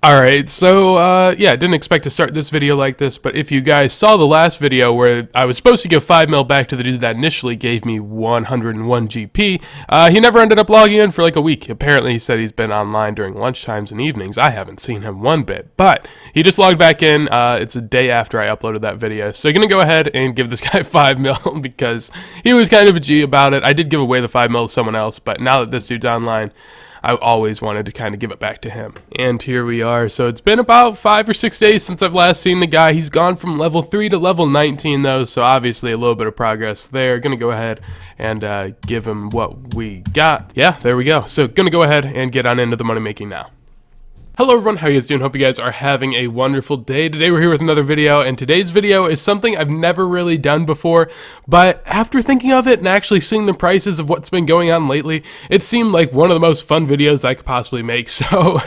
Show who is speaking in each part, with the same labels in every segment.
Speaker 1: Alright, so yeah, didn't expect to start this video like this, but if you guys saw the last video where I was supposed to give 5 mil back to the dude that initially gave me 101 GP, he never ended up logging in for like a week. Apparently he said he's been online during lunchtimes and evenings. I haven't seen him one bit, but he just logged back in. It's a day after I uploaded that video, so I'm gonna go ahead and give this guy 5 mil because he was kind of a G about it. I did give away the 5 mil to someone else, but now that this dude's online, I always wanted to kind of give it back to him. And here we are. So it's been about 5 or 6 days since I've last seen the guy. He's gone from level 3 to level 19 though, so obviously a little bit of progress there. Gonna go ahead and give him what we got. Yeah, there we go. So gonna go ahead and get on into the money making now. Hello everyone, how you guys doing? Hope you guys are having a wonderful day. Today we're here with another video, and today's video is something I've never really done before, but after thinking of it and actually seeing the prices of what's been going on lately, it seemed like one of the most fun videos I could possibly make. So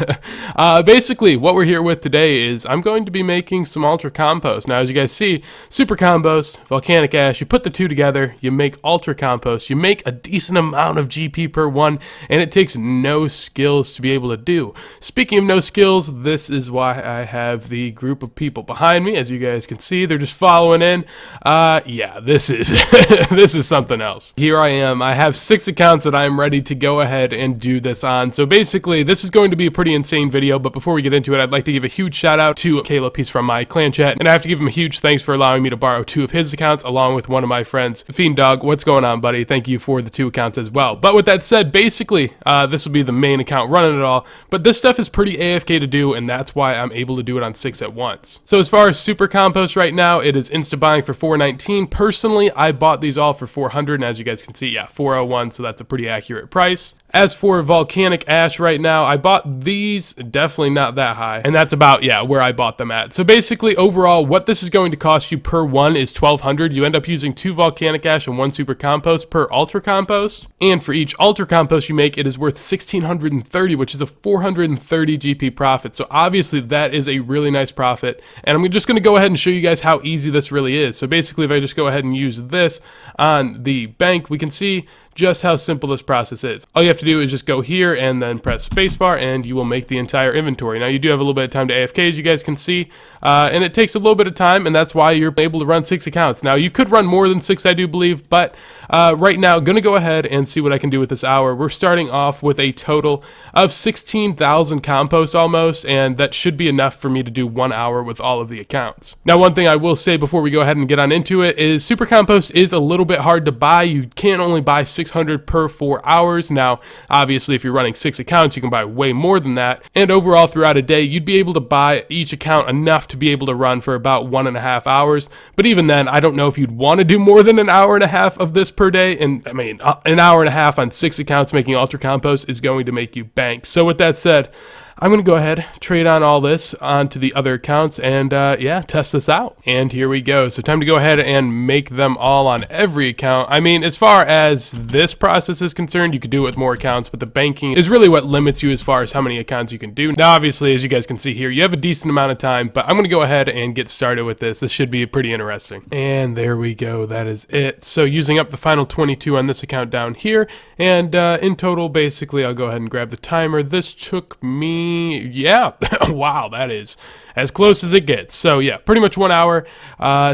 Speaker 1: basically what we're here with today is I'm going to be making some ultra compost. Now as you guys see, super compost, volcanic ash, you put the two together, you make ultra compost, you make a decent amount of GP per one, and it takes no skills to be able to do. Speaking of no skills, this is why I have the group of people behind me. As you guys can see, they're just following in. Yeah, this is this is something else. Here I am. I have 6 accounts that I'm ready to go ahead and do this on. So basically, this is going to be a pretty insane video, but before we get into it, I'd like to give a huge shout out to Caleb. He's from my clan chat, and I have to give him a huge thanks for allowing me to borrow 2 of his accounts along with one of my friends, Fiend Dog. What's going on, buddy? Thank you for the 2 accounts as well. But with that said, basically, this will be the main account running it all, but this stuff is pretty AFK to do, and that's why I'm able to do it on 6 at once. So as far as super compost right now, it is insta buying for $4.19. Personally, I bought these all for $400, and as you guys can see, yeah, $401, so that's a pretty accurate price. As for volcanic ash right now, I bought these, definitely not that high, and that's about, yeah, where I bought them at. So basically, overall, what this is going to cost you per one is $1,200. You end up using 2 volcanic ash and 1 super compost per ultra compost, and for each ultra compost you make, it is worth $1,630, which is a 430 GP profit. So obviously, that is a really nice profit, and I'm just going to go ahead and show you guys how easy this really is. So basically, if I just go ahead and use this on the bank, we can see just how simple this process is. All you have to do is just go here and then press spacebar, and you will make the entire inventory. Now you do have a little bit of time to AFK, as you guys can see, and it takes a little bit of time, and that's why you're able to run 6 accounts. Now you could run more than 6, I do believe, but right now I'm gonna go ahead and see what I can do with this hour. We're starting off with a total of 16,000 compost almost, and that should be enough for me to do 1 hour with all of the accounts. Now one thing I will say before we go ahead and get on into it is super compost is a little bit hard to buy. You can only buy 600 per 4 hours. Now, obviously, if you're running 6 accounts, you can buy way more than that. And overall, throughout a day, you'd be able to buy each account enough to be able to run for about 1.5 hours. But even then, I don't know if you'd want to do more than an hour and a half of this per day. And I mean, an hour and a half on 6 accounts making ultra compost is going to make you bank. So with that said, I'm going to go ahead, trade on all this onto the other accounts, and yeah, test this out. And here we go. So time to go ahead and make them all on every account. I mean, as far as this process is concerned, you could do it with more accounts, but the banking is really what limits you as far as how many accounts you can do. Now, obviously, as you guys can see here, you have a decent amount of time, but I'm going to go ahead and get started with this. This should be pretty interesting. And there we go. That is it. So using up the final 22 on this account down here, and in total, basically, I'll go ahead and grab the timer. This took me, yeah, wow, that is as close as it gets. So yeah, pretty much 1 hour,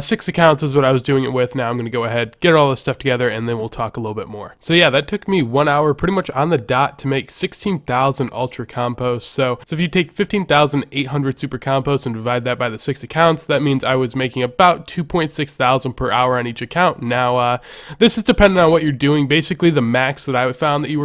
Speaker 1: 6 accounts is what I was doing it with. Now I'm going to go ahead, get all this stuff together, and then we'll talk a little bit more. So yeah, that took me 1 hour pretty much on the dot to make 16,000 ultra compost. So if you take 15,800 super compost and divide that by the 6 accounts, that means I was making about 2.6 thousand per hour on each account. Now this is dependent on what you're doing. Basically, the max that I found that you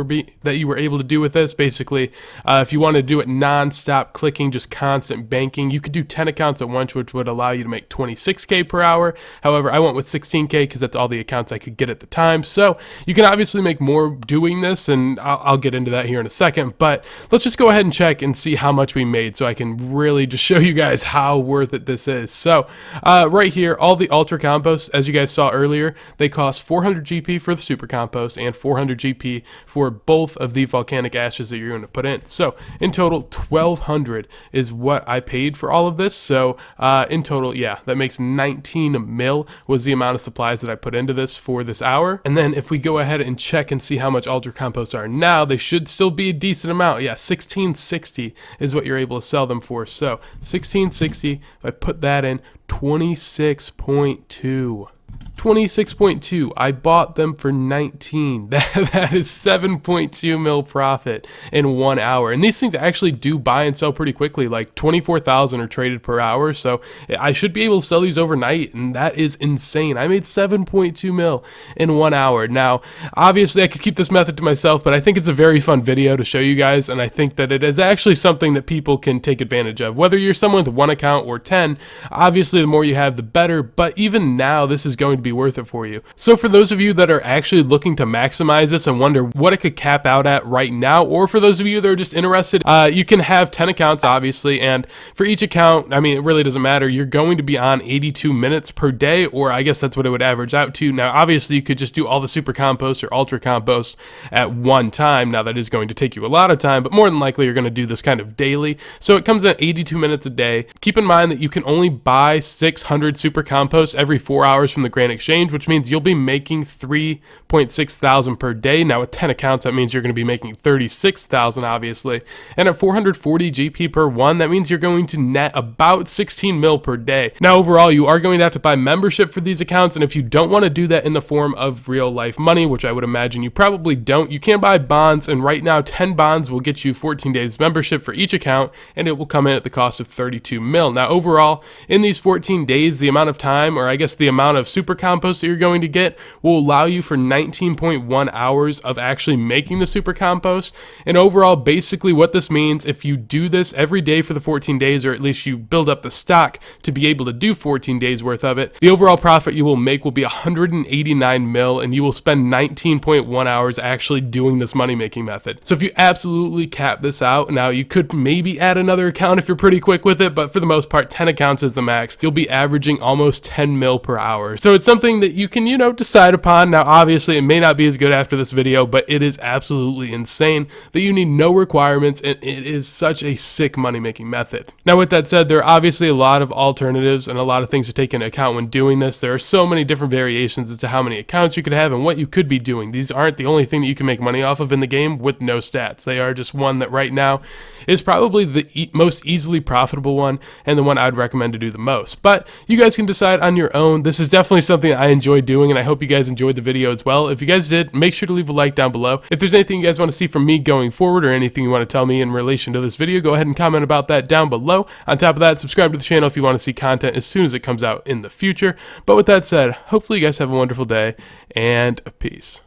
Speaker 1: were able to do with this, basically, if you want to do it non-stop clicking, just constant banking, you could do 10 accounts at once, which would allow you to make 26k per hour. However, I went with 16k because that's all the accounts I could get at the time. So you can obviously make more doing this, and I'll get into that here in a second, but let's just go ahead and check and see how much we made so I can really just show you guys how worth it this is. So right here, all the ultra compost, as you guys saw earlier, they cost 400 GP for the super compost and 400 GP for both of the volcanic ashes that you're going to put in. So in total, total 1,200 is what I paid for all of this. So in total, yeah, that makes 19 mil was the amount of supplies that I put into this for this hour. And then if we go ahead and check and see how much ultra compost are now, they should still be a decent amount. Yeah, 1660 is what you're able to sell them for. So 1660, if I put that in, 26.2. 26.2. I bought them for 19. That is 7.2 mil profit in 1 hour. And these things actually do buy and sell pretty quickly. Like 24,000 are traded per hour. So I should be able to sell these overnight. And that is insane. I made 7.2 mil in 1 hour. Now, obviously I could keep this method to myself, but I think it's a very fun video to show you guys. And I think that it is actually something that people can take advantage of. Whether you're someone with 1 account or 10, obviously the more you have, the better. But even now, this is going to be worth it for you. So for those of you that are actually looking to maximize this and wonder what it could cap out at right now, or for those of you that are just interested, you can have 10 accounts obviously, and for each account, I mean, it really doesn't matter, you're going to be on 82 minutes per day, or I guess that's what it would average out to. Now obviously you could just do all the super compost or ultra compost at one time. Now that is going to take you a lot of time, but more than likely you're going to do this kind of daily. So it comes at 82 minutes a day. Keep in mind that you can only buy 600 super compost every 4 hours from the Grand Exchange, which means you'll be making 3.6 thousand per day. Now with 10 accounts, that means you're going to be making 36,000 obviously. And at 440 GP per one, that means you're going to net about 16 mil per day. Now overall, you are going to have to buy membership for these accounts, and if you don't want to do that in the form of real life money, which I would imagine you probably don't, you can buy bonds, and right now 10 bonds will get you 14 days membership for each account, and it will come in at the cost of 32 mil. Now overall, in these 14 days, the amount of time, or I guess the amount of super compost that you're going to get, will allow you for 19.1 hours of actually making the super compost. And overall, basically what this means, if you do this every day for the 14 days, or at least you build up the stock to be able to do 14 days worth of it, the overall profit you will make will be 189 mil, and you will spend 19.1 hours actually doing this money making method. So if you absolutely cap this out, now you could maybe add another account if you're pretty quick with it, but for the most part 10 accounts is the max. You'll be averaging almost 10 mil per hour. So it's something that you can, decide upon. Now obviously it may not be as good after this video, but it is absolutely insane that you need no requirements, and it is such a sick money making method. Now with that said, there are obviously a lot of alternatives and a lot of things to take into account when doing this. There are so many different variations as to how many accounts you could have and what you could be doing. These aren't the only thing that you can make money off of in the game with no stats. They are just one that right now is probably the most easily profitable one, and the one I'd recommend to do the most. But you guys can decide on your own. This is definitely something I enjoy doing, and I hope you guys enjoyed the video as well. If you guys did, make sure to leave a like down below. If there's anything you guys want to see from me going forward, or anything you want to tell me in relation to this video, go ahead and comment about that down below. On top of that, subscribe to the channel if you want to see content as soon as it comes out in the future. But with that said, hopefully you guys have a wonderful day, and peace.